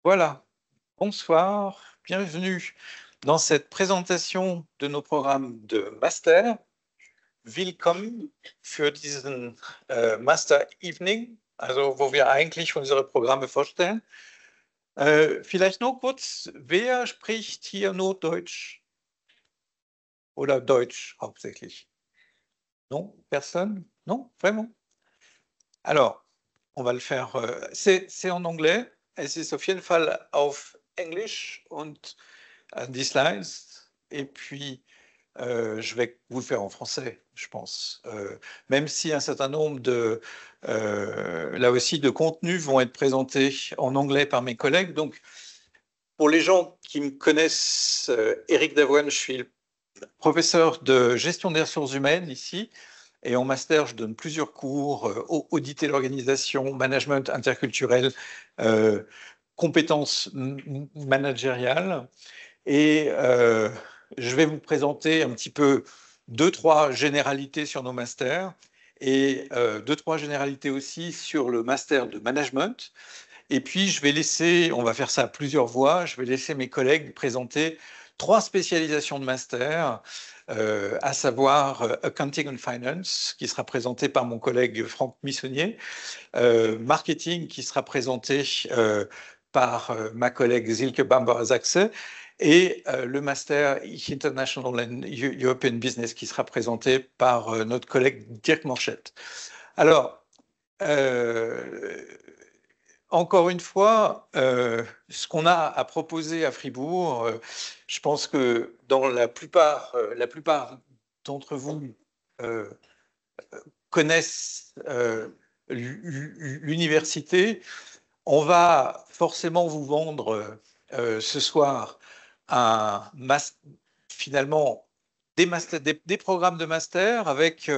Voilà, bonsoir, bienvenue dans cette présentation de nos programmes de Master. Willkommen für diesen Master Evening, also wo wir eigentlich unsere Programme vorstellen. Vielleicht nur kurz, wer spricht hier nur Deutsch? Oder Deutsch hauptsächlich? Non? Personne? Non? Vraiment? Alors, on va le faire, c'est en anglais. Es ist auf jeden Fall auf Englisch und die slides. Et puis, je vais vous le faire en français, je pense. Même si un certain nombre là aussi, de contenus vont être présentés en anglais par mes collègues. Donc, pour les gens qui me connaissent, Éric Davoine, je suis professeur de gestion des ressources humaines ici. Et en master, je donne plusieurs cours, auditer l'organisation, management interculturel, compétences managériales. Et je vais vous présenter un petit peu 2-3 généralités sur nos masters et 2-3 généralités aussi sur le master de management. Et puis, je vais laisser, on va faire ça à plusieurs voix, je vais laisser mes collègues présenter 3 spécialisations de master, à savoir Accounting and Finance, qui sera présenté par mon collègue Franck Missonnier, Marketing, qui sera présenté par ma collègue Silke Bamber-Sachse, et le Master International and European Business, qui sera présenté par notre collègue Dirk Morchette. Alors, encore une fois, ce qu'on a à proposer à Fribourg, je pense que dans la plupart d'entre vous connaissent l'université. On va forcément vous vendre ce soir finalement des programmes de master avec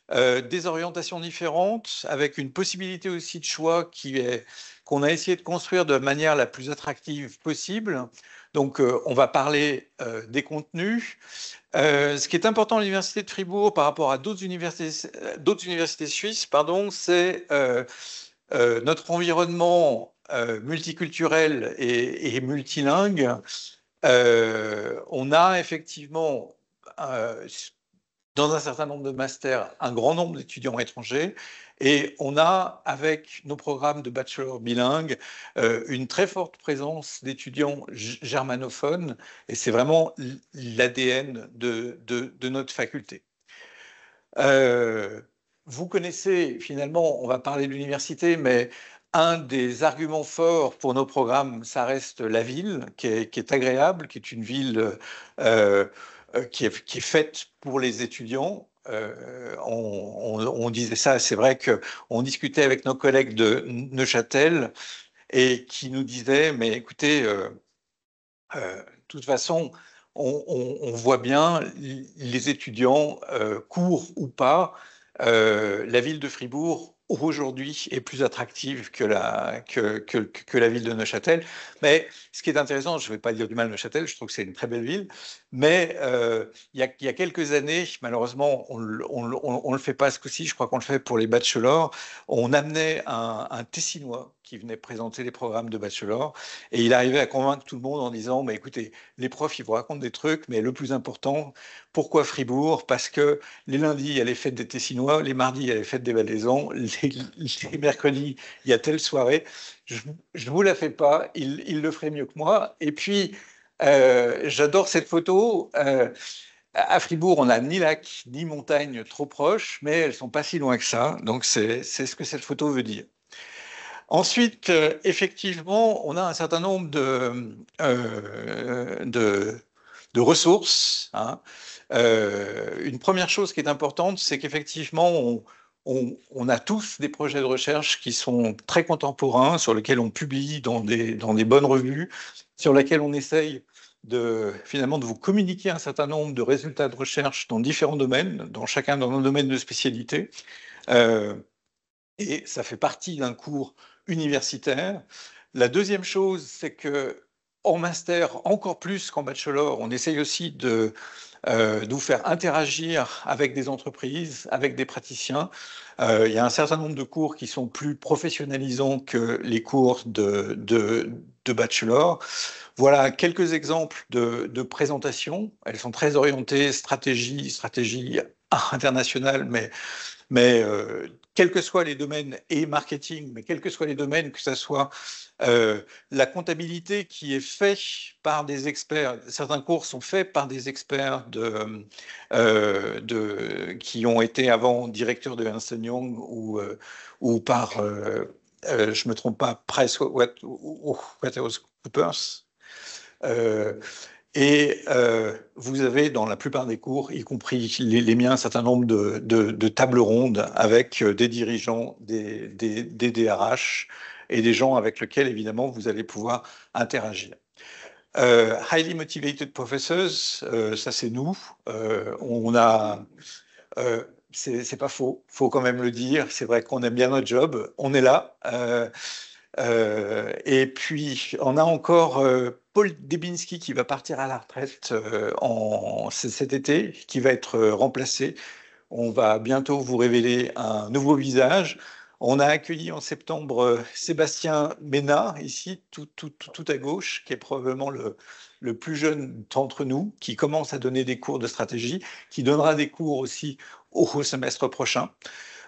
des orientations différentes, avec une possibilité aussi de choix qu'on a essayé de construire de manière la plus attractive possible. Donc, on va parler des contenus. Ce qui est important à l'Université de Fribourg par rapport à d'autres universités suisses, c'est notre environnement multiculturel et multilingue. On a effectivement dans un certain nombre de masters, un grand nombre d'étudiants étrangers, et on a, avec nos programmes de bachelor bilingues, une très forte présence d'étudiants germanophones, et c'est vraiment l'ADN de notre faculté. Vous connaissez, finalement, on va parler de l'université, mais un des arguments forts pour nos programmes, ça reste la ville, qui est agréable, qui est une ville qui est faite pour les étudiants. On disait ça, c'est vrai qu'on discutait avec nos collègues de Neuchâtel et qui nous disaient, mais écoutez, de toute façon, on voit bien les étudiants, courts ou pas, la ville de Fribourg aujourd'hui est plus attractive que la ville de Neuchâtel. Mais ce qui est intéressant, je ne vais pas dire du mal de Neuchâtel, je trouve que c'est une très belle ville, mais il y a quelques années, malheureusement, on ne le fait pas ce coup-ci, je crois qu'on le fait pour les bachelors, on amenait un Tessinois qui venait présenter les programmes de bachelor, et il arrivait à convaincre tout le monde en disant, mais écoutez, les profs, ils vous racontent des trucs, mais le plus important, pourquoi Fribourg? Parce que les lundis, il y a les fêtes des Tessinois, les mardis, il y a les fêtes des Valaisans, les mercredis, il y a telle soirée. Je ne vous la fais pas, il le ferait mieux que moi. Et puis, j'adore cette photo. À Fribourg, on n'a ni lac ni montagne trop proches, mais elles ne sont pas si loin que ça. Donc, c'est ce que cette photo veut dire. Ensuite, effectivement, on a un certain nombre de ressources. Hein. Une première chose qui est importante, c'est qu'effectivement, on a tous des projets de recherche qui sont très contemporains, sur lesquels on publie dans des bonnes revues, sur lesquels on essaye finalement de vous communiquer un certain nombre de résultats de recherche dans différents domaines, chacun dans nos domaines de spécialité. Et ça fait partie d'un cours universitaire. La deuxième chose, c'est qu'en master, encore plus qu'en bachelor, on essaye aussi de vous faire interagir avec des entreprises, avec des praticiens. Il y a un certain nombre de cours qui sont plus professionnalisants que les cours de bachelor. Voilà quelques exemples de présentations. Elles sont très orientées stratégie internationale, mais quels que soient les domaines, et marketing, mais quels que soient les domaines, que ce soit la comptabilité qui est faite par des experts, certains cours sont faits par des experts qui ont été avant directeurs de Ernst Young ou par, je ne me trompe pas, PricewaterhouseCoopers. Vous avez dans la plupart des cours, y compris les miens, un certain nombre de tables rondes avec des dirigeants, des DRH et des gens avec lesquels, évidemment, vous allez pouvoir interagir. Highly motivated professors, ça c'est nous. On a... c'est pas faux, faut quand même le dire. C'est vrai qu'on aime bien notre job, on est là. Et puis, on a encore Paul Debinski qui va partir à la retraite cet été, qui va être remplacé. On va bientôt vous révéler un nouveau visage. On a accueilli en septembre Sébastien Ménard, ici, tout à gauche, qui est probablement le plus jeune d'entre nous, qui commence à donner des cours de stratégie, qui donnera des cours aussi au semestre prochain.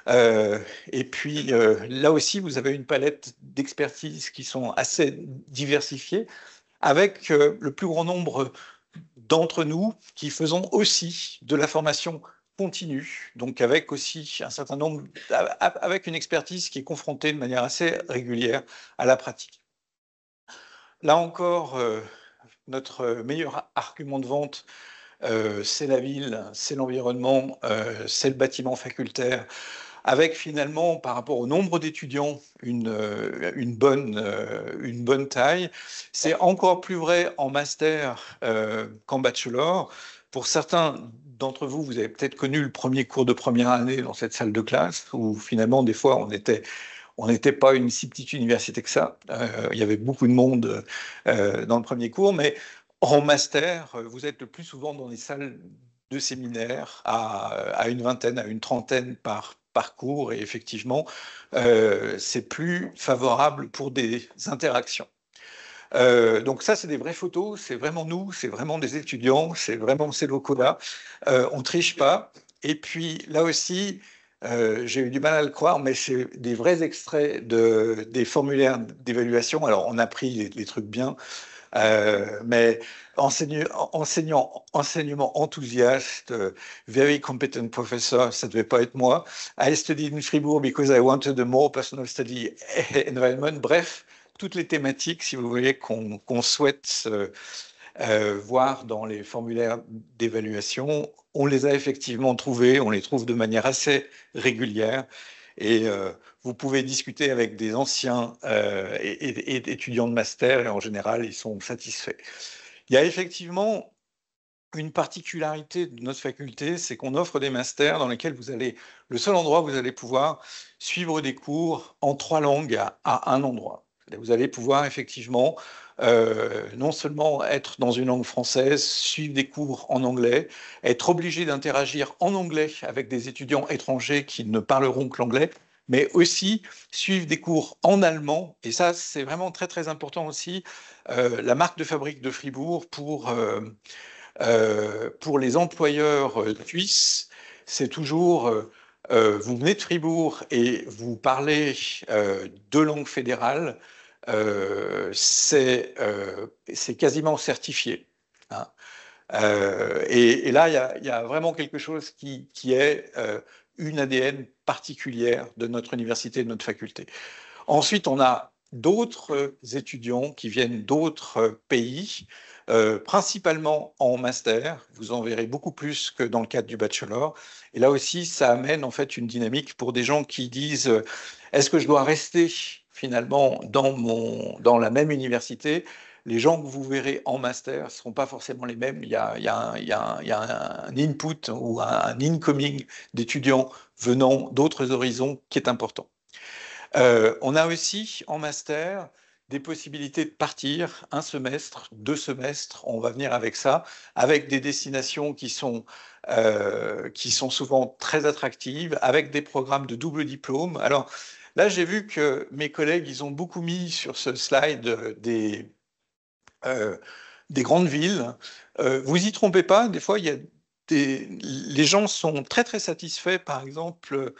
Et puis là aussi, vous avez une palette d'expertises qui sont assez diversifiées, avec le plus grand nombre d'entre nous qui faisons aussi de la formation continue, donc avec aussi un certain nombre, avec une expertise qui est confrontée de manière assez régulière à la pratique. Là encore, notre meilleur argument de vente, c'est la ville, c'est l'environnement, c'est le bâtiment facultaire, avec finalement, par rapport au nombre d'étudiants, une bonne taille. C'est encore plus vrai en master qu'en bachelor. Pour certains d'entre vous, vous avez peut-être connu le premier cours de première année dans cette salle de classe, où finalement, des fois, on n'était pas une si petite université que ça. Il y avait beaucoup de monde dans le premier cours, mais en master, vous êtes le plus souvent dans des salles de séminaires à une vingtaine, à une trentaine par cours, et effectivement, c'est plus favorable pour des interactions. Donc ça, c'est des vraies photos, c'est vraiment nous, c'est vraiment des étudiants, c'est vraiment ces locaux-là. On triche pas. Et puis là aussi, j'ai eu du mal à le croire, mais c'est des vrais extraits des formulaires d'évaluation. Alors, on a pris les trucs bien, mais enseignement enthousiaste, very competent professor, ça ne devait pas être moi. I studied in Fribourg because I wanted a more personal study environment. Bref, toutes les thématiques, si vous voulez, qu'on souhaite voir dans les formulaires d'évaluation, on les a effectivement trouvés, on les trouve de manière assez régulière. Et vous pouvez discuter avec des anciens et étudiants de master, et en général, ils sont satisfaits. Il y a effectivement une particularité de notre faculté, c'est qu'on offre des masters dans lesquels le seul endroit où vous allez pouvoir suivre des cours en 3 langues à un endroit. Vous allez pouvoir effectivement non seulement être dans une langue française, suivre des cours en anglais, être obligé d'interagir en anglais avec des étudiants étrangers qui ne parleront que l'anglais, mais aussi suivre des cours en allemand. Et ça, c'est vraiment très, très important aussi. La marque de fabrique de Fribourg pour les employeurs suisses, c'est toujours vous venez de Fribourg et vous parlez 2 langues fédérales, c'est quasiment certifié. Hein. Et là, il y a vraiment quelque chose qui est une ADN particulière de notre université, de notre faculté. Ensuite, on a d'autres étudiants qui viennent d'autres pays, principalement en master. Vous en verrez beaucoup plus que dans le cadre du bachelor. Et là aussi, ça amène en fait une dynamique pour des gens qui disent est-ce que je dois rester finalement dans la même université? Les gens que vous verrez en master ne seront pas forcément les mêmes. Il y a un input ou un incoming d'étudiants venant d'autres horizons qui est important. On a aussi en master des possibilités de partir 1 semestre, 2 semestres, on va venir avec ça, avec des destinations qui sont souvent très attractives, avec des programmes de double diplôme. Alors, Là, j'ai vu que mes collègues, ils ont beaucoup mis sur ce slide euh, des grandes villes. Vous y trompez pas, des fois, les gens sont très très satisfaits, par exemple,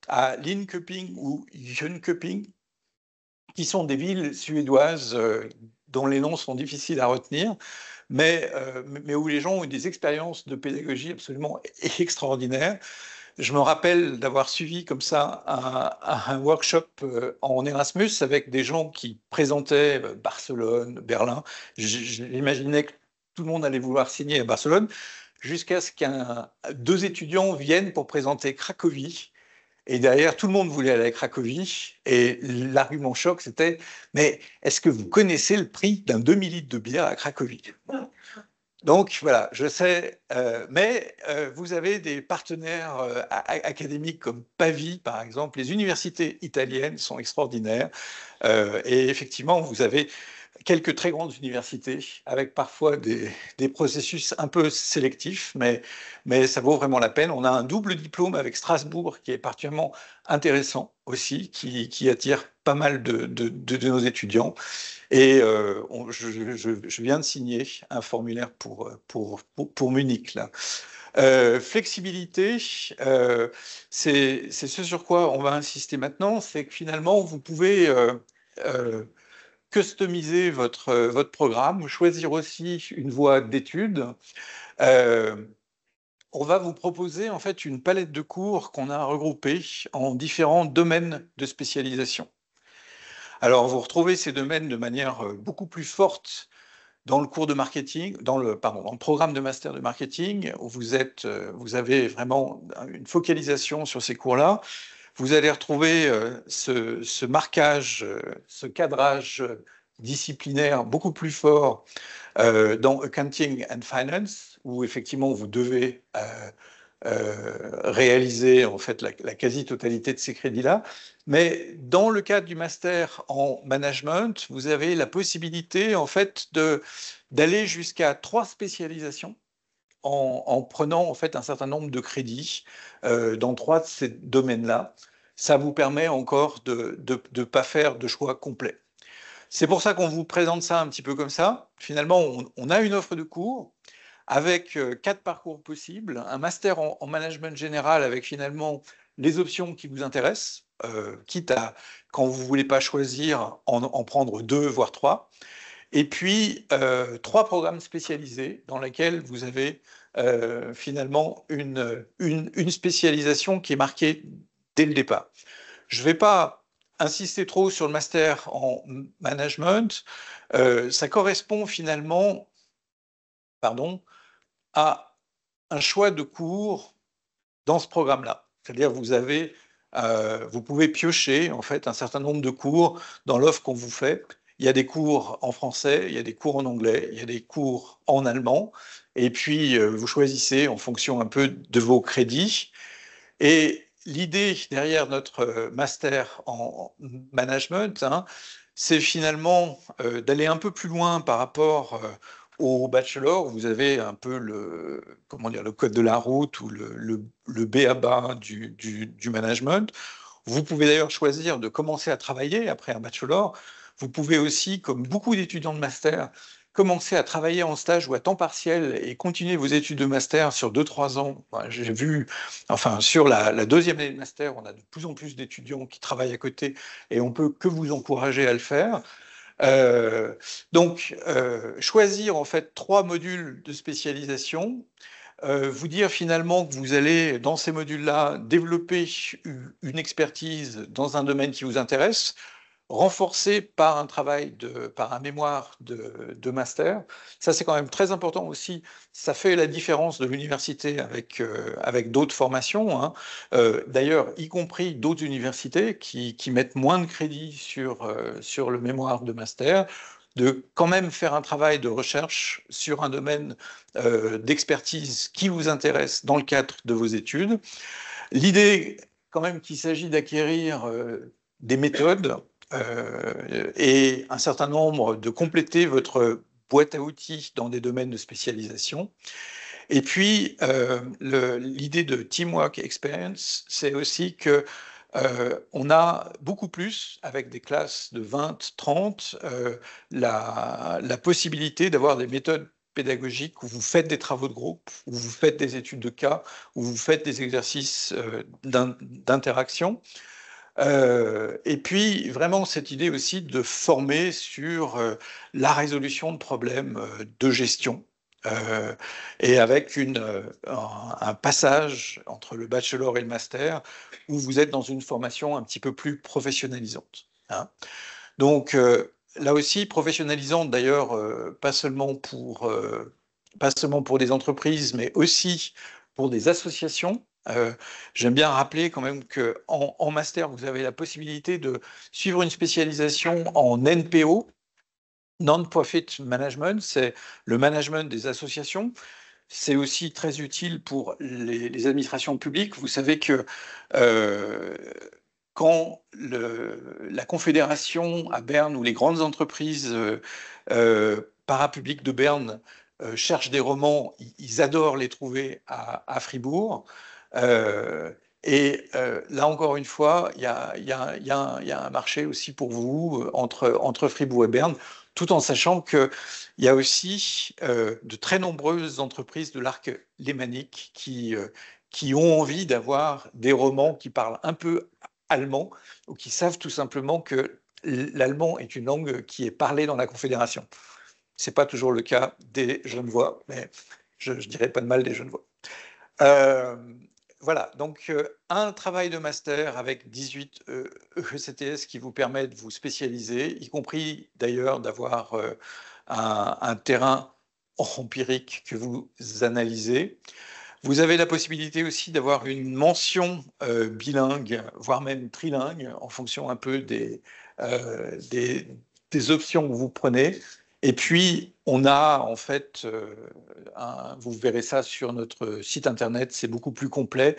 à Linköping ou Jönköping, qui sont des villes suédoises dont les noms sont difficiles à retenir, mais où les gens ont eu des expériences de pédagogie absolument extraordinaires. Je me rappelle d'avoir suivi comme ça un workshop en Erasmus avec des gens qui présentaient Barcelone, Berlin. J'imaginais que tout le monde allait vouloir signer à Barcelone, jusqu'à ce deux étudiants viennent pour présenter Cracovie. Et derrière, tout le monde voulait aller à Cracovie. Et l'argument choc, c'était, mais est-ce que vous connaissez le prix d'un demi-litre de bière à Cracovie? Donc voilà, je sais, mais vous avez des partenaires académiques comme Pavie, par exemple. Les universités italiennes sont extraordinaires. Et effectivement, vous avez quelques très grandes universités avec parfois des processus un peu sélectifs, mais ça vaut vraiment la peine. On a un double diplôme avec Strasbourg qui est particulièrement intéressant aussi, qui attire pas mal de nos étudiants. Et je viens de signer un formulaire pour Munich, là. Flexibilité, c'est ce sur quoi on va insister maintenant, c'est que finalement, vous pouvez customiser votre programme, choisir aussi une voie d'études. Euh, on va vous proposer en fait une palette de cours qu'on a regroupée en différents domaines de spécialisation. Alors, vous retrouvez ces domaines de manière beaucoup plus forte dans le cours de marketing, dans le programme de master de marketing, où vous avez vraiment une focalisation sur ces cours-là. Vous allez retrouver ce marquage, ce cadrage disciplinaire beaucoup plus fort dans Accounting and Finance, où effectivement vous devez réaliser en fait la quasi-totalité de ces crédits-là. Mais dans le cadre du master en management, vous avez la possibilité en fait d'aller jusqu'à 3 spécialisations en prenant en fait un certain nombre de crédits dans 3 de ces domaines-là. Ça vous permet encore de ne pas faire de choix complet. C'est pour ça qu'on vous présente ça un petit peu comme ça. Finalement, on a une offre de cours avec 4 parcours possibles, un master en management général avec finalement les options qui vous intéressent, quitte à, quand vous ne voulez pas choisir, en prendre 2, voire 3. Et puis, 3 programmes spécialisés dans lesquels vous avez finalement une spécialisation qui est marquée dès le départ. Je ne vais pas insister trop sur le master en management. Ça correspond finalement, pardon, à un choix de cours dans ce programme-là. C'est-à-dire vous pouvez piocher en fait un certain nombre de cours dans l'offre qu'on vous fait. Il y a des cours en français, il y a des cours en anglais, il y a des cours en allemand, et puis vous choisissez en fonction un peu de vos crédits. Et l'idée derrière notre master en management, hein, c'est finalement d'aller un peu plus loin par rapport au bachelor. Vous avez un peu comment dire, le code de la route ou le b.a.-ba du management. Vous pouvez d'ailleurs choisir de commencer à travailler après un bachelor. Vous pouvez aussi, comme beaucoup d'étudiants de master, commencer à travailler en stage ou à temps partiel et continuer vos études de master sur 2-3 ans. J'ai vu, enfin, sur la deuxième année de master, on a de plus en plus d'étudiants qui travaillent à côté et on peut que vous encourager à le faire. Donc, choisir en fait 3 modules de spécialisation, vous dire finalement que vous allez, dans ces modules-là, développer une expertise dans un domaine qui vous intéresse, renforcé par par un mémoire de master. Ça, c'est quand même très important aussi. Ça fait la différence de l'université avec d'autres formations, hein. D'ailleurs, y compris d'autres universités qui mettent moins de crédits sur le mémoire de master, de quand même faire un travail de recherche sur un domaine d'expertise qui vous intéresse dans le cadre de vos études. L'idée, quand même, qu'il s'agit d'acquérir des méthodes et un certain nombre de compléter votre boîte à outils dans des domaines de spécialisation. Et puis, l'idée de Teamwork Experience, c'est aussi que On a beaucoup plus, avec des classes de 20, 30, la possibilité d'avoir des méthodes pédagogiques où vous faites des travaux de groupe, où vous faites des études de cas, où vous faites des exercices d'interaction. Et puis, vraiment, cette idée aussi de former sur la résolution de problèmes de gestion. Et avec un passage entre le bachelor et le master où vous êtes dans une formation un petit peu plus professionnalisante. Hein. Donc, là aussi, professionnalisante d'ailleurs, pas seulement pour des entreprises, mais aussi pour des associations. J'aime bien rappeler quand même qu'en master, vous avez la possibilité de suivre une spécialisation en NPO, Non-Profit Management, c'est le management des associations. C'est aussi très utile pour les administrations publiques. Vous savez que quand la Confédération à Berne ou les grandes entreprises parapubliques de Berne cherchent des romans, ils adorent les trouver à Fribourg. Là encore une fois, il y a un marché aussi pour vous entre Fribourg et Berne, tout en sachant qu'il y a aussi de très nombreuses entreprises de l'arc lémanique qui ont envie d'avoir des romans qui parlent un peu allemand ou qui savent tout simplement que l'allemand est une langue qui est parlée dans la Confédération. Ce n'est pas toujours le cas des Genevois, mais je ne dirais pas de mal des Genevois. Voilà, donc un travail de master avec 18 ECTS qui vous permet de vous spécialiser, y compris d'ailleurs d'avoir un terrain empirique que vous analysez. Vous avez la possibilité aussi d'avoir une mention bilingue, voire même trilingue, en fonction un peu des options que vous prenez. Et puis, on a en fait, vous verrez ça sur notre site internet, c'est beaucoup plus complet.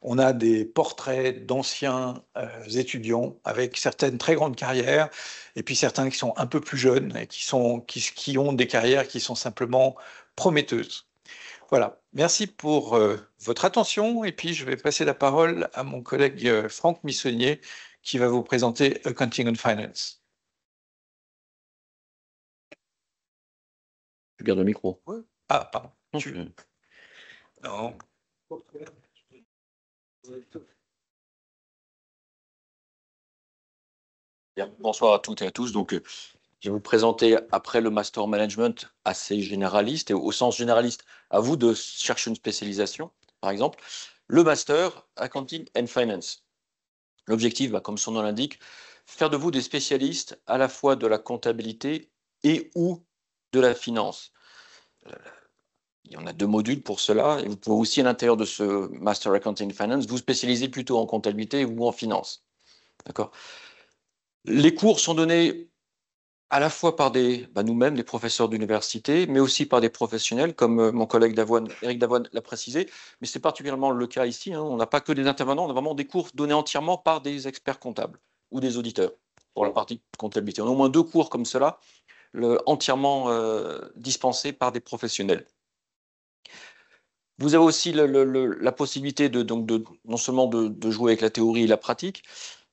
On a des portraits d'anciens étudiants avec certaines très grandes carrières, et puis certains qui sont un peu plus jeunes et qui ont des carrières qui sont simplement prometteuses. Voilà, merci pour votre attention, et puis je vais passer la parole à mon collègue Franck Missonnier qui va vous présenter Accounting and Finance. Je garde le micro. Ouais. Ah, pardon. Non. Bien, bonsoir à toutes et à tous. Donc, je vais vous présenter, après le Master Management assez généraliste, et au sens généraliste, à vous de chercher une spécialisation, par exemple, le Master Accounting and Finance. L'objectif, comme son nom l'indique, faire de vous des spécialistes à la fois de la comptabilité et ou de la finance. Il y en a 2 modules pour cela, et vous pouvez aussi, à l'intérieur de ce Master Accounting Finance, vous spécialiser plutôt en comptabilité ou en finance. D'accord ? Les cours sont donnés à la fois par nous-mêmes, des professeurs d'université, mais aussi par des professionnels, comme mon collègue Éric Davoine l'a précisé, mais c'est particulièrement le cas ici. Hein. On n'a pas que des intervenants, on a vraiment des cours donnés entièrement par des experts comptables ou des auditeurs pour la partie comptabilité. On a au moins 2 cours comme cela, entièrement dispensés par des professionnels. Vous avez aussi la possibilité non seulement de jouer avec la théorie et la pratique,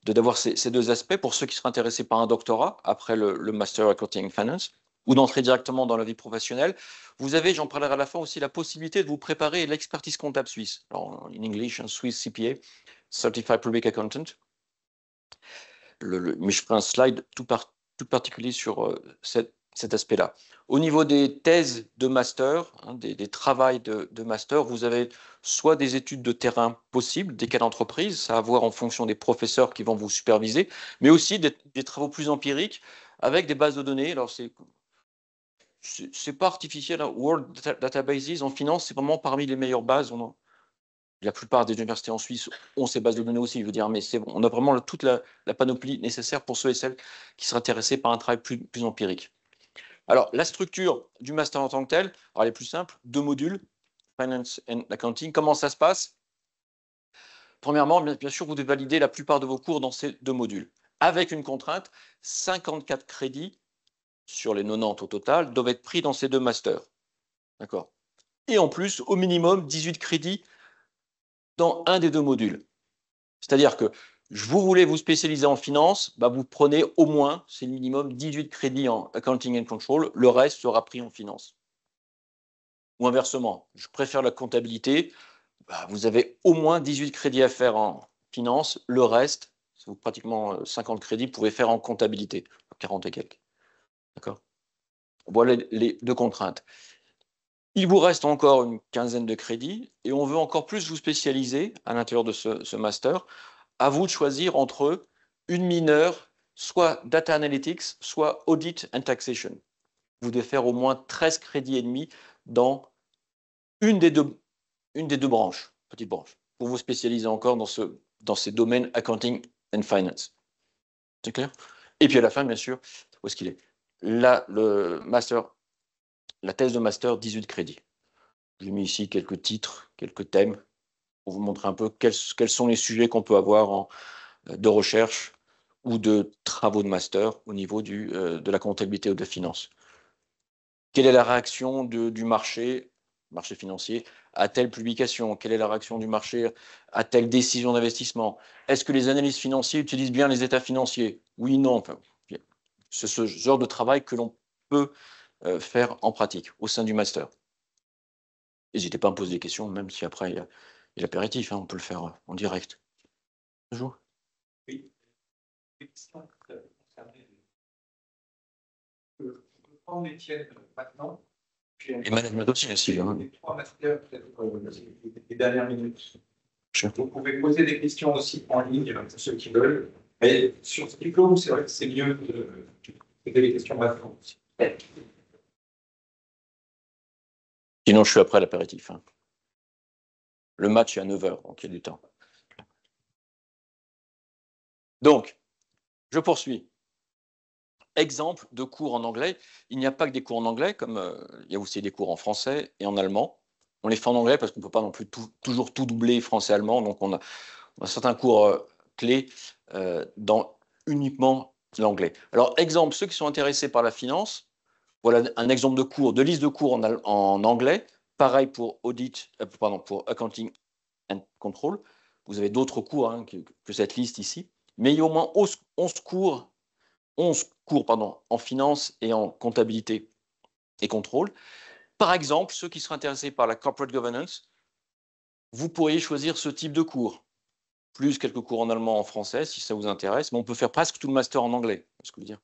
d'avoir ces 2 aspects pour ceux qui seraient intéressés par un doctorat après le Master Accounting Finance, ou d'entrer directement dans la vie professionnelle. Vous avez, j'en parlerai à la fin aussi, la possibilité de vous préparer l'expertise comptable suisse. Alors, in English, un Swiss CPA, Certified Public Accountant. Mais je ferai un slide tout particulier sur cet aspect-là. Au niveau des thèses de master, des travails de master, vous avez soit des études de terrain possibles, des cas d'entreprise, ça à voir en fonction des professeurs qui vont vous superviser, mais aussi des travaux plus empiriques avec des bases de données. Alors, c'est pas artificiel, hein. World Databases en finance, c'est vraiment parmi les meilleures bases. La plupart des universités en Suisse ont ces bases de données aussi, je veux dire, mais on a vraiment toute la panoplie nécessaire pour ceux et celles qui seraient intéressés par un travail plus empirique. Alors, la structure du master en tant que tel, elle est plus simple, 2 modules, Finance and Accounting. Comment ça se passe? Premièrement, bien sûr, vous devez valider la plupart de vos cours dans ces 2 modules, avec une contrainte, 54 crédits sur les 90 au total doivent être pris dans ces 2 masters. D'accord? Et en plus, au minimum, 18 crédits dans un des 2 modules. C'est-à-dire que vous voulez vous spécialiser en finance, bah vous prenez au moins, c'est le minimum, 18 crédits en accounting and control, le reste sera pris en finance. Ou inversement, je préfère la comptabilité, bah vous avez au moins 18 crédits à faire en finance, le reste, c'est pratiquement 50 crédits, vous pouvez faire en comptabilité, 40 et quelques. D'accord? Voilà les deux contraintes. Il vous reste encore une quinzaine de crédits et on veut encore plus vous spécialiser à l'intérieur de ce master. À vous de choisir entre une mineure, soit Data Analytics, soit Audit and Taxation. Vous devez faire au moins 13 crédits et demi dans une des deux branches, petite branche, pour vous spécialiser encore dans ces domaines Accounting and Finance. C'est clair? Et puis à la fin, bien sûr, où est-ce qu'il est? Là, la thèse de master, 18 crédits. J'ai mis ici quelques titres, quelques thèmes, pour vous montrer un peu quels sont les sujets qu'on peut avoir de recherche ou de travaux de master au niveau de la comptabilité ou de la finance. Quelle est la réaction du marché financier, à telle publication? Quelle est la réaction du marché à telle décision d'investissement? Est-ce que les analystes financiers utilisent bien les états financiers? Oui, non. Enfin, c'est ce genre de travail que l'on peut faire en pratique au sein du master. N'hésitez pas à me poser des questions, même si après il y a l'apéritif, hein, on peut le faire en direct. Bonjour. Oui. Question concernée. On peut prendre les tiennes maintenant. Et management aussi, hein. Les trois masters, peut-être les dernières minutes. Sure. Vous pouvez poser des questions aussi en ligne pour ceux qui veulent. Mais sur ce diplôme, c'est vrai que c'est mieux de poser les questions maintenant aussi. Sinon, je suis après l'apéritif. Hein. Le match est à 9h, donc il y a du temps. Donc, je poursuis. Exemple de cours en anglais. Il n'y a pas que des cours en anglais, comme il y a aussi des cours en français et en allemand. On les fait en anglais parce qu'on ne peut pas non plus toujours tout doubler français-allemand. Donc, on a certains cours clés dans uniquement l'anglais. Alors, exemple, ceux qui sont intéressés par la finance, voilà un exemple de cours, de liste de cours en anglais. Pareil pour pour accounting and control. Vous avez d'autres cours hein, que cette liste ici. Mais il y a au moins 11 cours en finance et en comptabilité et contrôle. Par exemple, ceux qui seraient intéressés par la corporate governance, vous pourriez choisir ce type de cours, plus quelques cours en allemand, en français, si ça vous intéresse, mais on peut faire presque tout le master en anglais. Ce que je veux dire.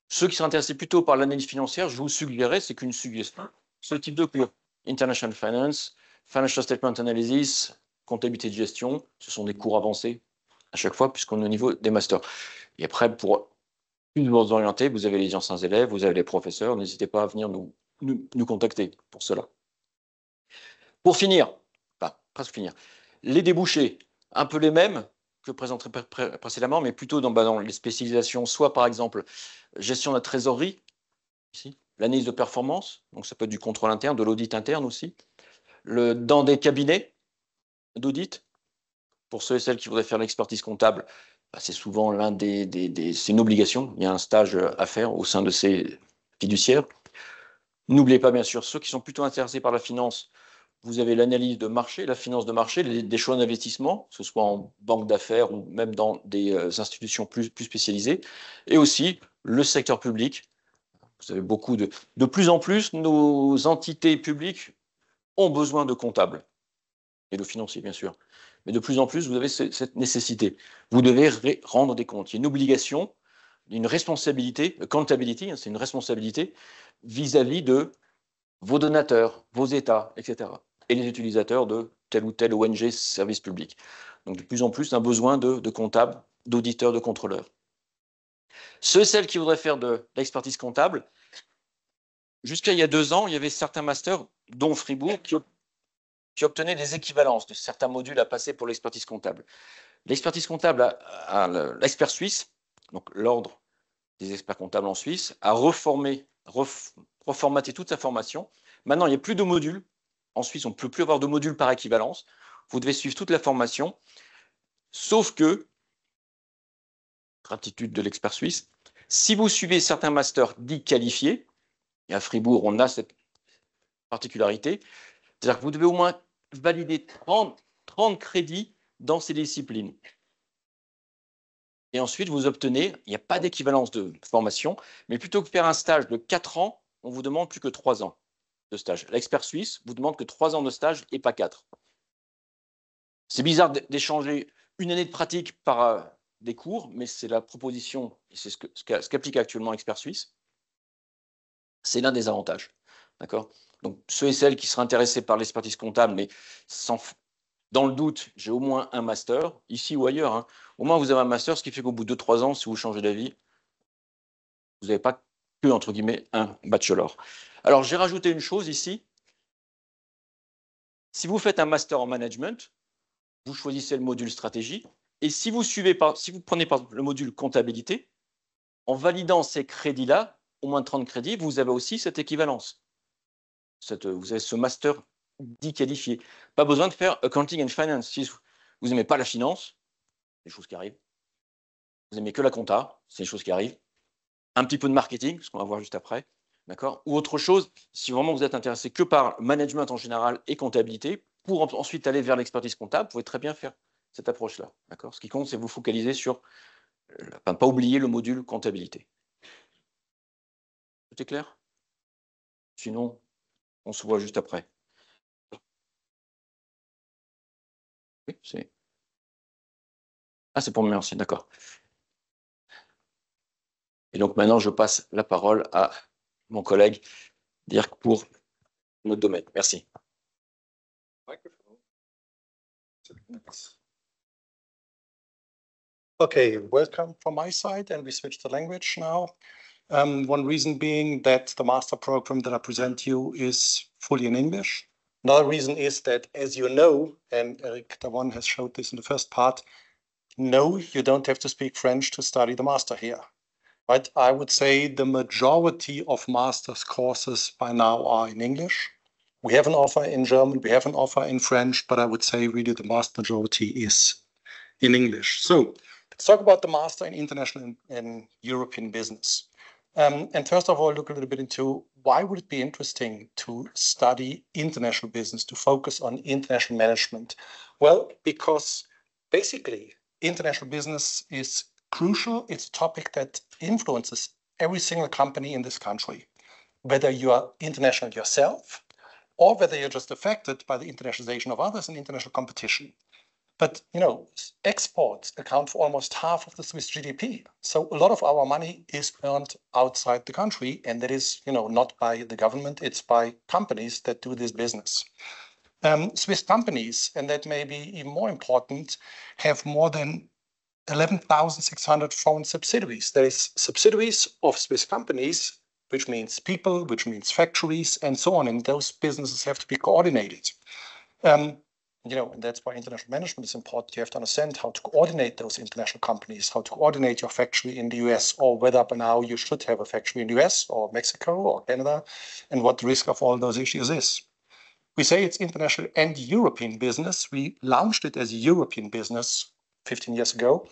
Ceux qui seraient intéressés plutôt par l'analyse financière, je vous suggérerais, c'est qu'une suggestion, ce type de cours, International Finance, Financial Statement Analysis, comptabilité de gestion, ce sont des cours avancés à chaque fois, puisqu'on est au niveau des masters. Et après, pour plus vous orienter, vous avez les anciens élèves, vous avez les professeurs, n'hésitez pas à venir nous contacter pour cela. Pour finir, enfin, presque finir, les débouchés, un peu les mêmes que présenté précédemment, mais plutôt dans les spécialisations, soit par exemple gestion de la trésorerie, ici, l'analyse de performance, donc ça peut être du contrôle interne, de l'audit interne aussi, dans des cabinets d'audit, pour ceux et celles qui voudraient faire l'expertise comptable, bah, c'est souvent c'est une obligation, il y a un stage à faire au sein de ces fiduciaires. N'oubliez pas bien sûr ceux qui sont plutôt intéressés par la finance, vous avez l'analyse de marché, la finance de marché, des choix d'investissement, que ce soit en banque d'affaires ou même dans des institutions plus spécialisées, et aussi le secteur public. Vous avez de plus en plus, nos entités publiques ont besoin de comptables et de financiers, bien sûr. Mais de plus en plus, vous avez cette nécessité. Vous devez rendre des comptes. Il y a une obligation, une responsabilité, accountability, c'est une responsabilité vis-à-vis de vos donateurs, vos États, etc. Et les utilisateurs de telle ou telle ONG, service public. Donc de plus en plus, un besoin de comptables, d'auditeurs, de contrôleurs. Ceux et celles qui voudraient faire de l'expertise comptable, jusqu'à il y a 2 ans, il y avait certains masters, dont Fribourg, qui obtenaient des équivalences de certains modules à passer pour l'expertise comptable. L'expertise comptable, l'expert suisse, donc l'ordre des experts comptables en Suisse, a reformaté toute sa formation. Maintenant, il n'y a plus de modules. En Suisse, on ne peut plus avoir de modules par équivalence. Vous devez suivre toute la formation, sauf que, gratitude de l'expert suisse, si vous suivez certains masters dits qualifiés, et à Fribourg, on a cette particularité, c'est-à-dire que vous devez au moins valider 30 crédits dans ces disciplines. Et ensuite, vous obtenez, il n'y a pas d'équivalence de formation, mais plutôt que faire un stage de 4 ans, on vous demande plus que 3 ans de stage. L'expert suisse vous demande que 3 ans de stage et pas 4. C'est bizarre d'échanger une année de pratique par des cours, mais c'est la proposition, et c'est ce qu'applique actuellement l'expert suisse. C'est l'un des avantages. D'accord ? Donc, ceux et celles qui seraient intéressés par l'expertise comptable, mais dans le doute, j'ai au moins un master, ici ou ailleurs. Hein. Au moins, vous avez un master, ce qui fait qu'au bout de 2-3 ans, si vous changez d'avis, vous n'avez pas que, entre guillemets, un bachelor. Alors, j'ai rajouté une chose ici. Si vous faites un master en management, vous choisissez le module stratégie. Et si vous prenez par exemple le module comptabilité, en validant ces crédits-là, au moins de 30 crédits, vous avez aussi cette équivalence. Vous avez ce master dit qualifié. Pas besoin de faire accounting and finance. Si vous n'aimez pas la finance, c'est des choses qui arrivent. Vous n'aimez que la compta, c'est des choses qui arrivent. Un petit peu de marketing, ce qu'on va voir juste après. D'accord ? Ou autre chose, si vraiment vous êtes intéressé que par management en général et comptabilité, pour ensuite aller vers l'expertise comptable, vous pouvez très bien faire cette approche-là. D'accord ? Ce qui compte, c'est vous focaliser sur, pas oublier le module comptabilité. Tout est clair ? Sinon, on se voit juste après. Oui, c'est... Ah, c'est pour me remercier, d'accord. Et donc maintenant, je passe la parole à mon collègue Dirk pour notre domaine. Merci. Okay, welcome from my side, and we switch to language now. One reason being that the master program that I present to you is fully in English. Another reason is that, as you know, and Eric Davon has showed this in the first part, no, you don't have to speak French to study the master here. Right? I would say the majority of master's courses by now are in English. We have an offer in German, we have an offer in French, but I would say really the vast majority is in English. So let's talk about the master in international and European business. And first of all, look a little bit into why would it be interesting to study international business, to focus on international management? Well, because basically international business is crucial. It's a topic that influences every single company in this country, whether you are international yourself or whether you're just affected by the internationalization of others and international competition. But, you know, exports account for almost half of the Swiss GDP. So a lot of our money is earned outside the country, and that is, you know, not by the government, it's by companies that do this business. Swiss companies, and that may be even more important, have more than 11,600 foreign subsidiaries. There is subsidiaries of Swiss companies, which means people, which means factories, and so on, and those businesses have to be coordinated. You know, and that's why international management is important. You have to understand how to coordinate those international companies, how to coordinate your factory in the US, or whether by now you should have a factory in the US or Mexico or Canada, and what the risk of all those issues is. We say it's international and European business. We launched it as a European business 15 years ago.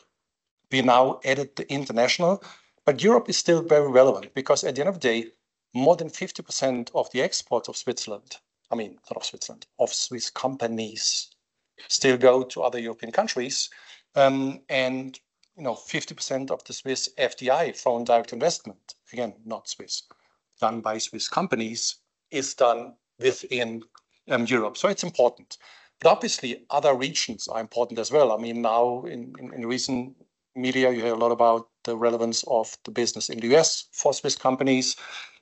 We now added the international, but Europe is still very relevant because at the end of the day, more than 50% of the exports of Switzerland, I mean, not of Switzerland, of Swiss companies still go to other European countries. And, you know, 50% of the Swiss FDI, foreign direct investment, again, not Swiss, done by Swiss companies, is done within Europe. So it's important. But obviously, other regions are important as well. I mean, now in recent media, you hear a lot about the relevance of the business in the US for Swiss companies.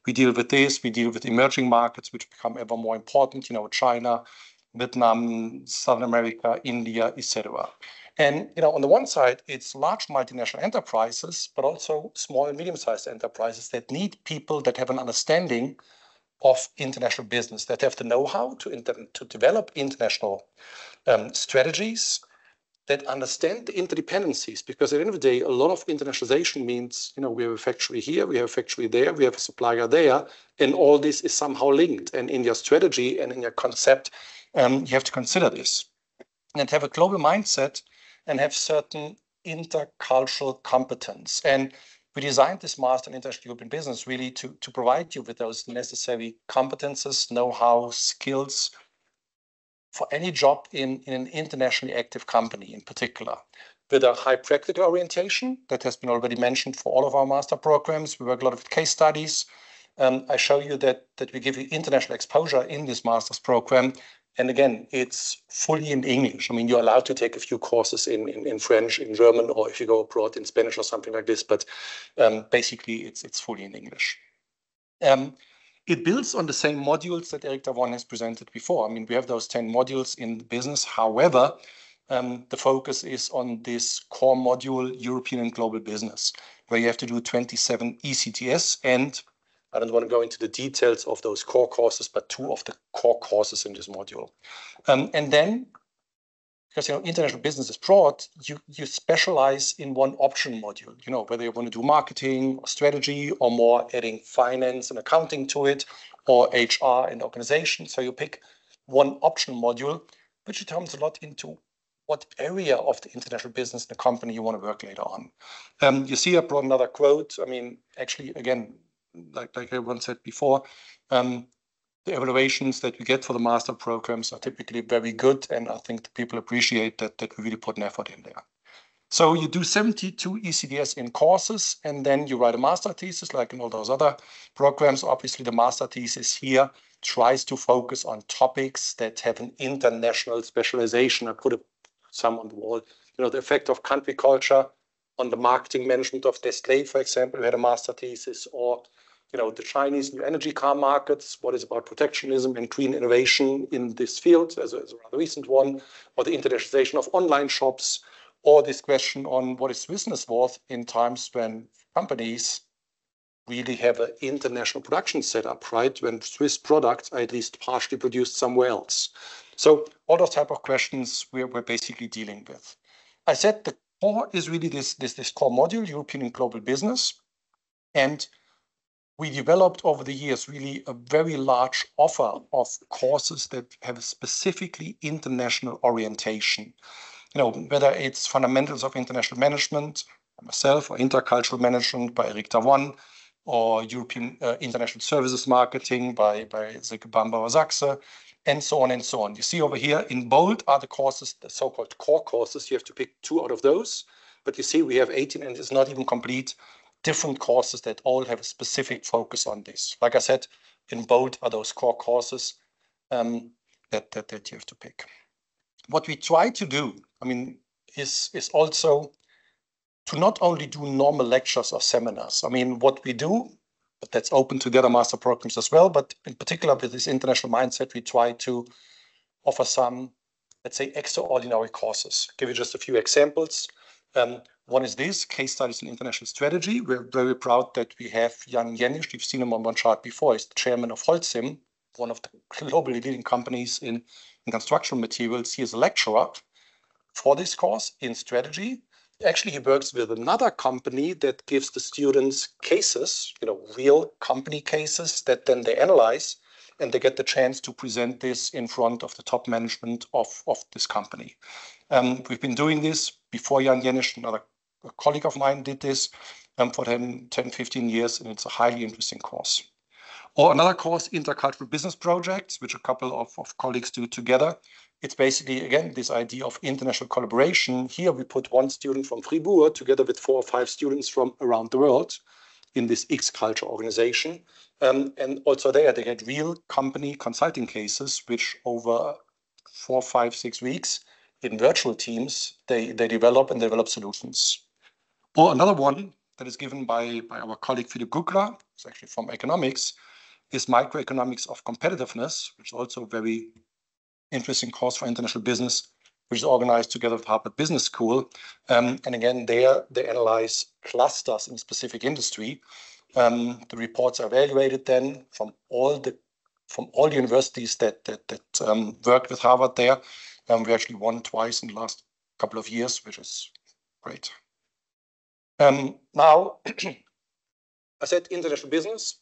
We deal with this. We deal with emerging markets, which become ever more important, you know, China, Vietnam, Southern America, India, etc. And, you know, on the one side, it's large multinational enterprises, but also small and medium-sized enterprises that need people that have an understanding of international business, that have the know-how to develop international strategies, that understand the interdependencies, because at the end of the day, a lot of internationalization means, you know, we have a factory here, we have a factory there, we have a supplier there, and all this is somehow linked. And in your strategy and in your concept, you have to consider this and have a global mindset and have certain intercultural competence. And we designed this Master in International European Business really to provide you with those necessary competences, know-how, skills, for any job in an internationally active company in particular. with a high practical orientation. That has been already mentioned for all of our master programs. We work a lot with case studies. I show you that we give you international exposure in this master's program. And again, it's fully in English. I mean, you're allowed to take a few courses in French, in German, or if you go abroad in Spanish or something like this. But basically, it's fully in English. It builds on the same modules that Eric Davon has presented before. I mean, we have those 10 modules in the business. However, the focus is on this core module, European and Global Business, where you have to do 27 ECTS. And I don't want to go into the details of those core courses, but 2 of the core courses in this module. And then, because international business is broad, you specialize in one option module, whether you want to do marketing or strategy or more adding finance and accounting to it, or HR and organization. So you pick one option module, which determines a lot into what area of the international business in the company you want to work later on. You see I brought another quote. I mean, actually, again, like everyone said before, the evaluations that we get for the master programs are typically very good, and I think the people appreciate that we really put an effort in there. So you do 72 ECTS in courses, and then you write a master thesis like in all those other programs. Obviously, the master thesis here tries to focus on topics that have an international specialization. I put some on the wall. The effect of country culture on the marketing management of Nestlé, for example, we had a master thesis, or the Chinese new energy car markets, what is about protectionism and green innovation in this field, as a rather recent one, or the internationalization of online shops, or this question on what is business worth in times when companies really have an international production setup, right? When Swiss products are at least partially produced somewhere else. So all those type of questions we're basically dealing with. I said the core is really this core module, European and Global Business. And we developed over the years really a very large offer of courses that have a specifically international orientation. Whether it's fundamentals of international management, by myself, or intercultural management by Eric Davon, or European international services marketing by Silke Bambauer-Sachse, and so on and so on. You see over here in bold are the courses, the so-called core courses. You have to pick 2 out of those. But you see we have 18, and it's not even complete, different courses that all have a specific focus on this. Like I said, in bold are those core courses that you have to pick. What we try to do, I mean, is also to not only do normal lectures or seminars. I mean, what we do, but that's open to the other master programs as well, but in particular with this international mindset, we try to offer some, let's say, extraordinary courses. Give you just a few examples. One is this, Case Studies in International Strategy. We're very proud that we have Jan Jenisch. You've seen him on one chart before. He's the chairman of Holcim, one of the globally leading companies in construction materials. He is a lecturer for this course in strategy. Actually, he works with another company that gives the students cases, real company cases that then they analyze, and they get the chance to present this in front of the top management of this company. We've been doing this before Jan Jenisch, another colleague of mine, did this for 10, 15 years, and it's a highly interesting course. Or another course, Intercultural Business Projects, which a couple of colleagues do together. It's basically, again, this idea of international collaboration. Here we put 1 student from Fribourg together with 4 or 5 students from around the world in this X culture organization. And also there, they get real company consulting cases, which over 4, 5, 6 weeks in virtual teams, they develop solutions. Or another one that is given by our colleague Philipp Gugler, who's actually from economics, is Microeconomics of Competitiveness, which is also a very interesting course for international business, which is organized together with Harvard Business School. And again, there they analyze clusters in a specific industry. The reports are evaluated then from all the universities that worked with Harvard there. We actually won twice in the last couple of years, which is great. Now, I said international business.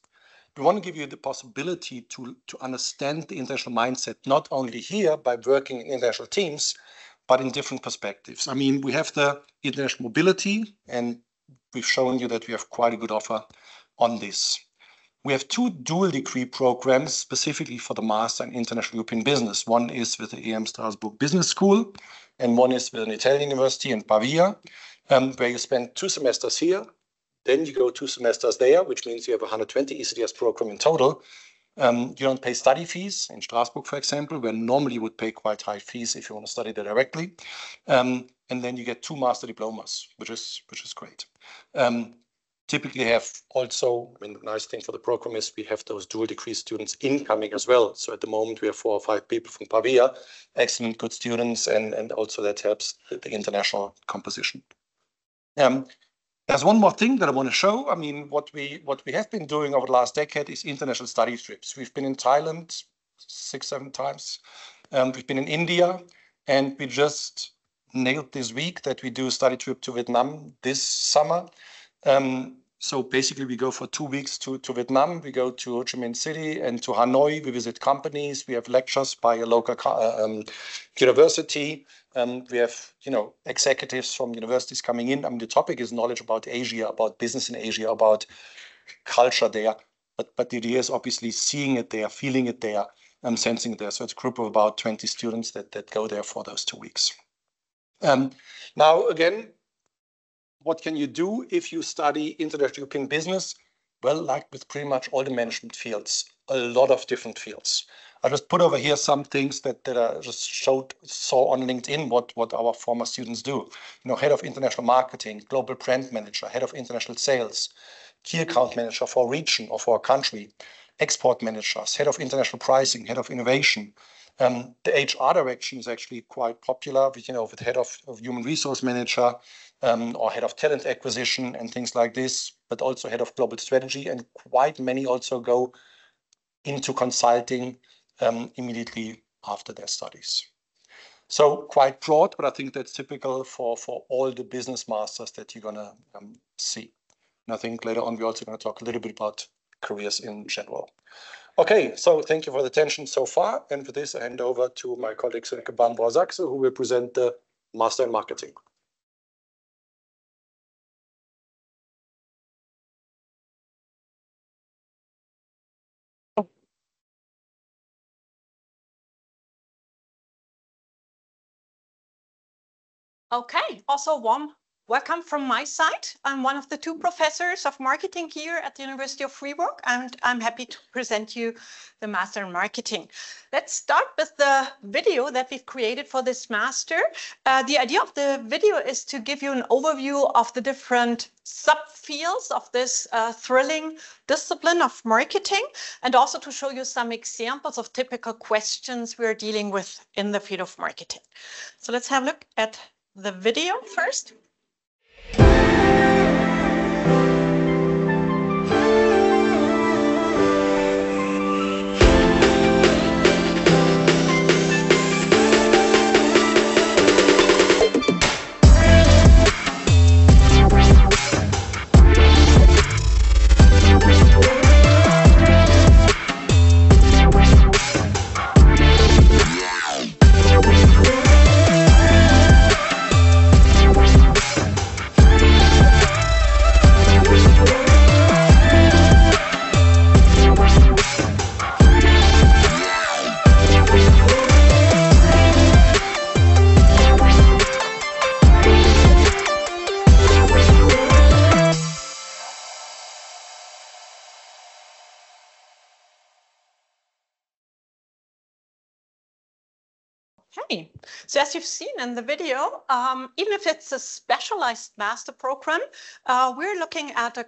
We want to give you the possibility to understand the international mindset, not only here by working in international teams, but in different perspectives. I mean, we have the international mobility, and we've shown you that we have quite a good offer on this. We have 2 dual degree programs specifically for the Master in International European Business. One is with the EM Strasbourg Business School, and one is with an Italian university in Pavia, where you spend 2 semesters here, then you go 2 semesters there, which means you have a 120 ECTS program in total. You don't pay study fees in Strasbourg, for example, where normally you would pay quite high fees if you want to study there directly. And then you get 2 master diplomas, which is great. Typically have also, I mean, the nice thing for the program is we have those dual degree students incoming as well. So at the moment we have 4 or 5 people from Pavia, excellent, good students, and also that helps the international composition. There's one more thing that I want to show. I mean, what we have been doing over the last decade is international study trips. We've been in Thailand 6, 7 times. We've been in India, and we just nailed this week that we do a study trip to Vietnam this summer. So basically we go for 2 weeks to Vietnam. We go to Ho Chi Minh City and to Hanoi. We visit companies. We have lectures by a local university. We have, executives from universities coming in. I mean, the topic is knowledge about Asia, about business in Asia, about culture there. But the idea is obviously seeing it there, feeling it there, and sensing it there. So it's a group of about 20 students that go there for those 2 weeks. Now, again, what can you do if you study international European business? Well, like with pretty much all the management fields, a lot of different fields. I just put over here some things that I just saw on LinkedIn what our former students do. Head of international marketing, global brand manager, head of international sales, key account manager for a region or for a country, export managers, head of international pricing, head of innovation. The HR direction is actually quite popular with head of human resource manager, or head of talent acquisition and things like this, but also head of global strategy, and quite many also go into consulting immediately after their studies. So quite broad, but I think that's typical for all the business masters that you're going to see. And I think later on we're also going to talk a little bit about careers in general. Okay, so thank you for the attention so far. And for this, I hand over to my colleague Silke Bambauer-Sachse, who will present the Master in Marketing. Okay, also warm welcome from my side. I'm one of the 2 professors of marketing here at the University of Fribourg, and I'm happy to present you the Master in Marketing. Let's start with the video that we've created for this master. The idea of the video is to give you an overview of the different subfields of this thrilling discipline of marketing, and also to show you some examples of typical questions we're dealing with in the field of marketing. So let's have a look at the video first. Okay, so as you've seen in the video, even if it's a specialized master program, we're looking at a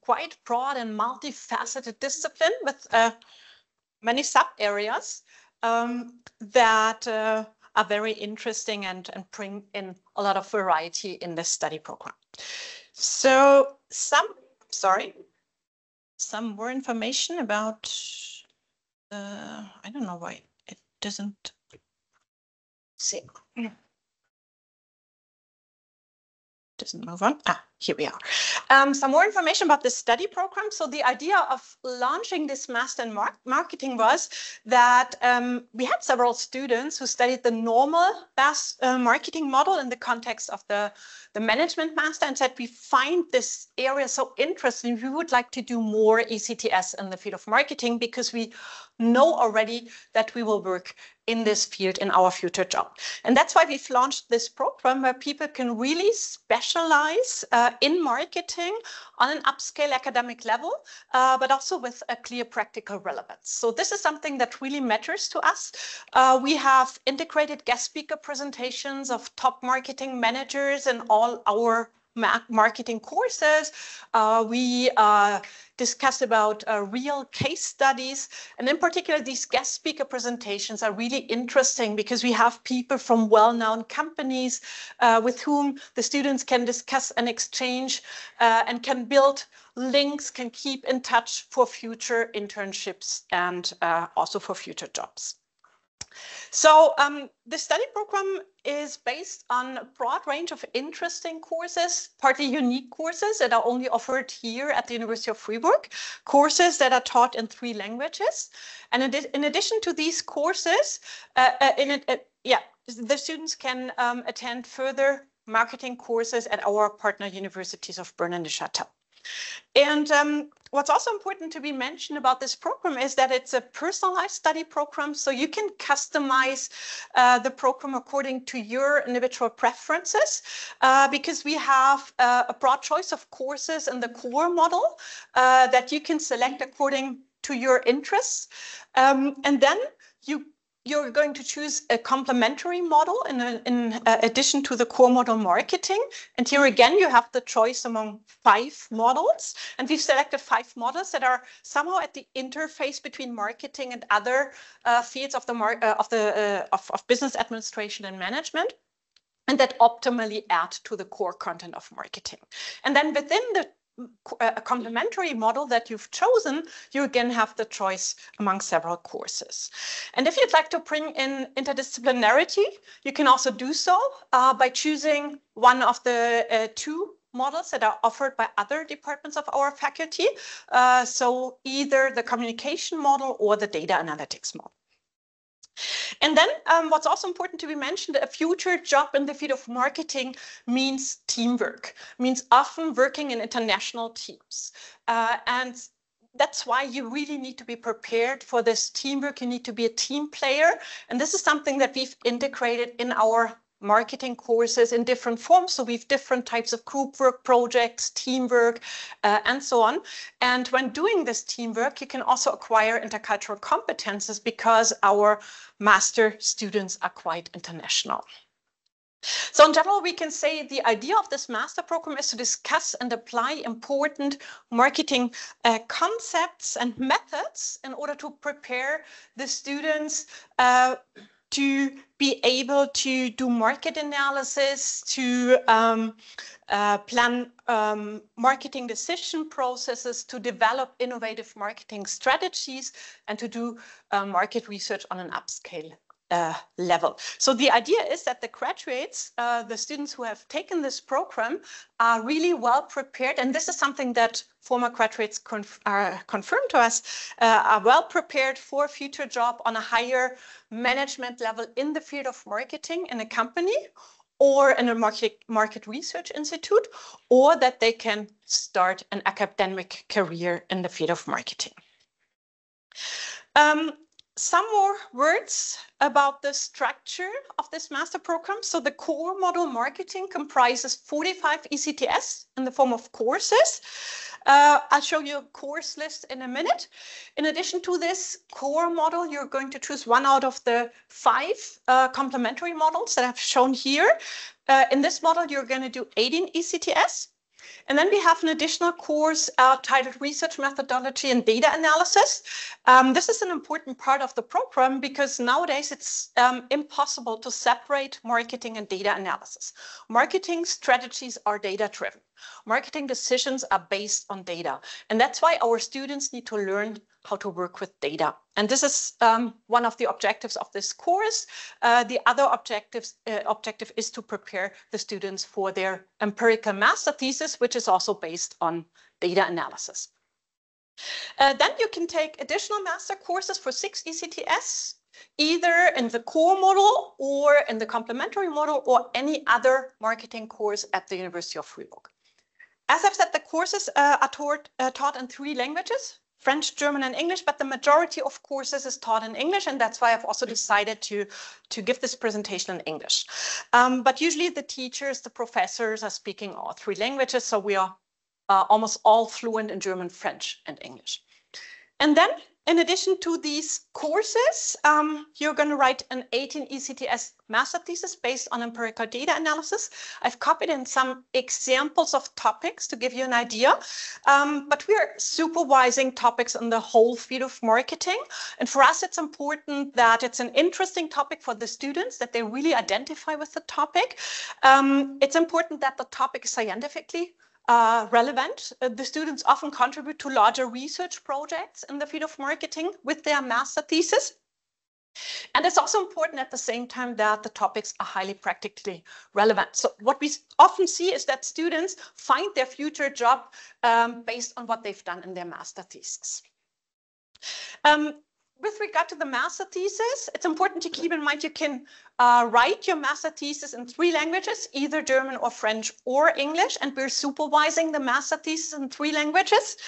quite broad and multifaceted discipline with many sub-areas that are very interesting and bring in a lot of variety in this study program. So some more information about, I don't know why it doesn't. See, doesn't move on. here we are. Some more information about the study program. So the idea of launching this Master in Marketing was that we had several students who studied the normal marketing model in the context of the management master and said, we find this area so interesting. We would like to do more ECTS in the field of marketing because we know already that we will work in this field in our future job. And that's why we've launched this program where people can really specialize in marketing on an upscale academic level, but also with a clear practical relevance. So this is something that really matters to us. We have integrated guest speaker presentations of top marketing managers in all our marketing courses. We discuss about real case studies. And in particular, these guest speaker presentations are really interesting because we have people from well-known companies with whom the students can discuss and exchange and can build links, can keep in touch for future internships and also for future jobs. So the study program is based on a broad range of interesting courses, partly unique courses that are only offered here at the University of Fribourg, courses that are taught in 3 languages. And in addition to these courses, the students can attend further marketing courses at our partner universities of Bern and Neuchâtel. And what's also important to be mentioned about this program is that it's a personalized study program, so you can customize the program according to your individual preferences, because we have a broad choice of courses in the core model that you can select according to your interests. And then you're going to choose a complementary model in addition to the core model marketing. And here again, you have the choice among 5 models. And we've selected 5 models that are somehow at the interface between marketing and other fields of business administration and management, and that optimally add to the core content of marketing. And then within the a complementary model that you've chosen, you again have the choice among several courses. And if you'd like to bring in interdisciplinarity, you can also do so by choosing one of the 2 models that are offered by other departments of our faculty. So either the communication model or the data analytics model. And then what's also important to be mentioned, a future job in the field of marketing means teamwork, means often working in international teams. And that's why you really need to be prepared for this teamwork. You need to be a team player. And this is something that we've integrated in our marketing courses in different forms. So we have different types of group work projects, teamwork, and so on. And when doing this teamwork, you can also acquire intercultural competences because our master students are quite international. So in general, we can say the idea of this master program is to discuss and apply important marketing concepts and methods in order to prepare the students to be able to do market analysis, to plan marketing decision processes, to develop innovative marketing strategies, and to do market research on an upscale level. So the idea is that the graduates, the students who have taken this program, are really well prepared. And this is something that former graduates confirmed to us, are well prepared for a future job on a higher management level in the field of marketing in a company or in a market research institute, or that they can start an academic career in the field of marketing. Some more words about the structure of this master program. So the core model marketing comprises 45 ECTS in the form of courses. I'll show you a course list in a minute. In addition to this core model, you're going to choose one out of the 5 complementary models that I've shown here. In this model, you're going to do 18 ECTS. And then we have an additional course titled Research Methodology and Data Analysis. This is an important part of the program because nowadays it's impossible to separate marketing and data analysis. Marketing strategies are data-driven. Marketing decisions are based on data. And that's why our students need to learn how to work with data. And this is one of the objectives of this course. The other objective is to prepare the students for their empirical master thesis, which is also based on data analysis. Then you can take additional master courses for 6 ECTS, either in the core model or in the complementary model or any other marketing course at the University of Fribourg. As I've said, the courses are taught in 3 languages, French, German, and English, but the majority of courses is taught in English, and that's why I've also decided to give this presentation in English. But usually the teachers, the professors are speaking all 3 languages, so we are almost all fluent in German, French, and English. And then, in addition to these courses, you're going to write an 18 ECTS master thesis based on empirical data analysis. I've copied in some examples of topics to give you an idea, but we're supervising topics in the whole field of marketing. And for us, it's important that it's an interesting topic for the students, that they really identify with the topic. It's important that the topic is scientifically relevant. The students often contribute to larger research projects in the field of marketing with their master thesis. And it's also important at the same time that the topics are highly practically relevant. So what we often see is that students find their future job based on what they've done in their master thesis. With regard to the master thesis, it's important to keep in mind you can write your master thesis in 3 languages, either German or French or English, and we're supervising the master thesis in 3 languages.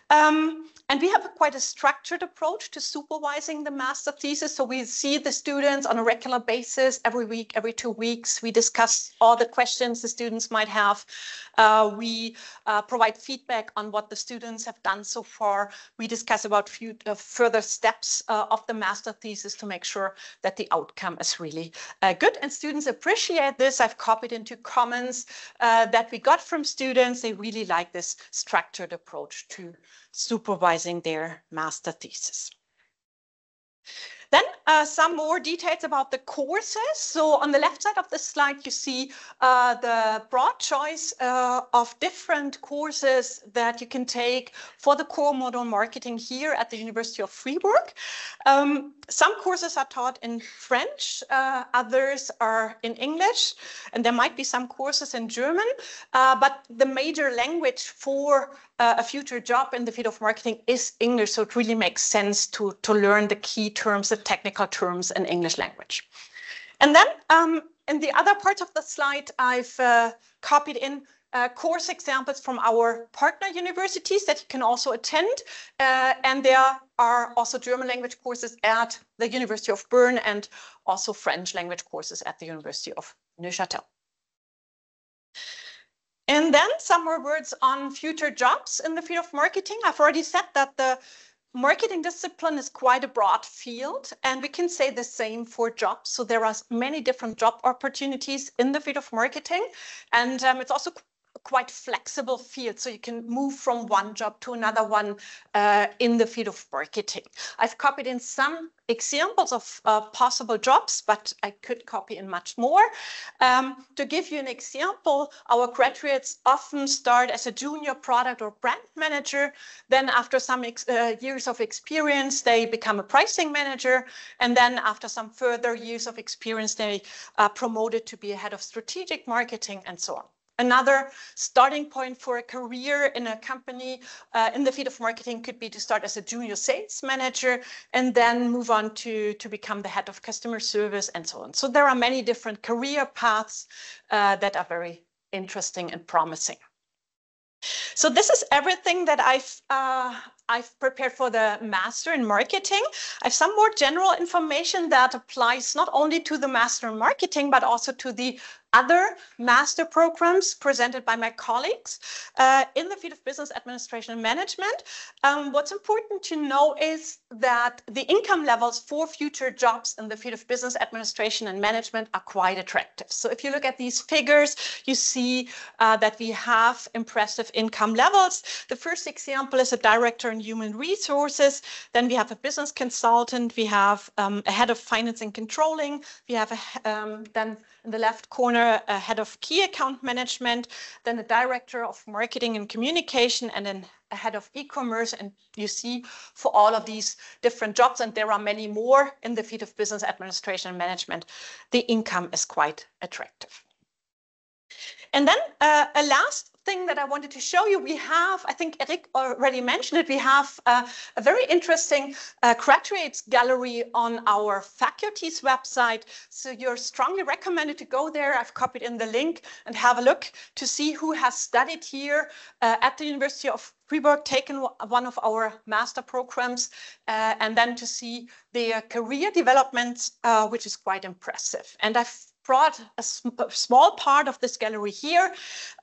And we have quite a structured approach to supervising the master thesis. So we see the students on a regular basis, every week, every 2 weeks. We discuss all the questions the students might have. We provide feedback on what the students have done so far. We discuss about further steps of the master thesis to make sure that the outcome is really good. And students appreciate this. I've copied into comments that we got from students. They really like this structured approach to supervising their master thesis. Then some more details about the courses. So on the left side of the slide, you see the broad choice of different courses that you can take for the core model marketing here at the University of Fribourg. Some courses are taught in French, others are in English, and there might be some courses in German, but the major language for a future job in the field of marketing is English, so it really makes sense to learn the key terms, the technical terms in English language. And then in the other part of the slide, I've copied in course examples from our partner universities that you can also attend. And there are also German language courses at the University of Bern and also French language courses at the University of Neuchâtel. And then some more words on future jobs in the field of marketing. I've already said that the marketing discipline is quite a broad field, and we can say the same for jobs. So there are many different job opportunities in the field of marketing, and it's also quite flexible field, so you can move from one job to another one in the field of marketing. I've copied in some examples of possible jobs, but I could copy in much more. To give you an example, our graduates often start as a junior product or brand manager. Then after some years of experience, they become a pricing manager. And then after some further years of experience, they are promoted to be a head of strategic marketing and so on. Another starting point for a career in a company in the field of marketing could be to start as a junior sales manager and then move on to become the head of customer service and so on. So there are many different career paths that are very interesting and promising. So this is everything that I've prepared for the master in marketing. I have some more general information that applies not only to the master in marketing, but also to the other master programs presented by my colleagues in the field of business administration and management. What's important to know is that the income levels for future jobs in the field of business administration and management are quite attractive. So if you look at these figures, you see that we have impressive income levels. The first example is a director in human resources. Then we have a business consultant. We have a head of finance and controlling. We have then in the left corner a head of key account management, then a director of marketing and communication, and then a head of e-commerce. And you see for all of these different jobs, and there are many more in the field of business administration and management, the income is quite attractive. And then a last thing that I wanted to show you, we have, I think Eric already mentioned it, we have a very interesting graduates gallery on our faculty's website. So you're strongly recommended to go there. I've copied in the link and have a look to see who has studied here at the University of Fribourg, taken one of our master programs, and then to see their career developments, which is quite impressive. And I've brought a small part of this gallery here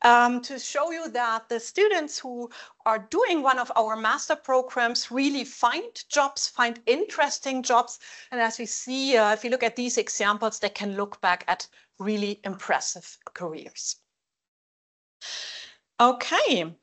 to show you that the students who are doing one of our master programs really find jobs, find interesting jobs. And as we see, if you look at these examples, they can look back at really impressive careers. Okay.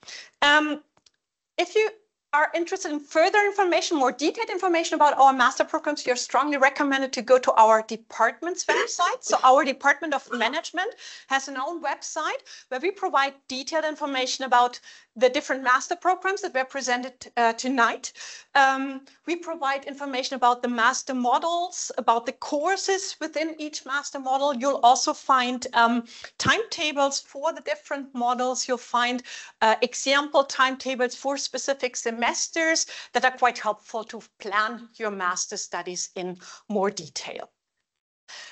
If you are interested in further information, more detailed information about our master programs, you're strongly recommended to go to our department's website. So our Department of Management has an own website where we provide detailed information about the different master programs that were presented tonight. We provide information about the master models, about the courses within each master model. You'll also find timetables for the different models. You'll find example timetables for specific semesters that are quite helpful to plan your master studies in more detail.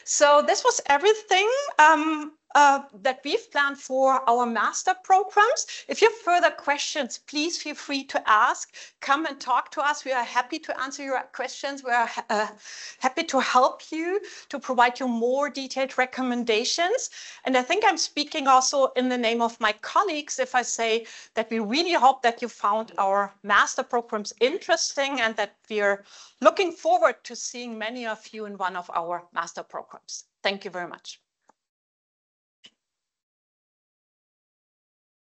So this was everything that we've planned for our master programs. If you have further questions, please feel free to ask. Come and talk to us. We are happy to answer your questions. We are happy to help you, to provide you more detailed recommendations. And I think I'm speaking also in the name of my colleagues if I say that we really hope that you found our master programs interesting and that we're looking forward to seeing many of you in one of our master programs. Thank you very much.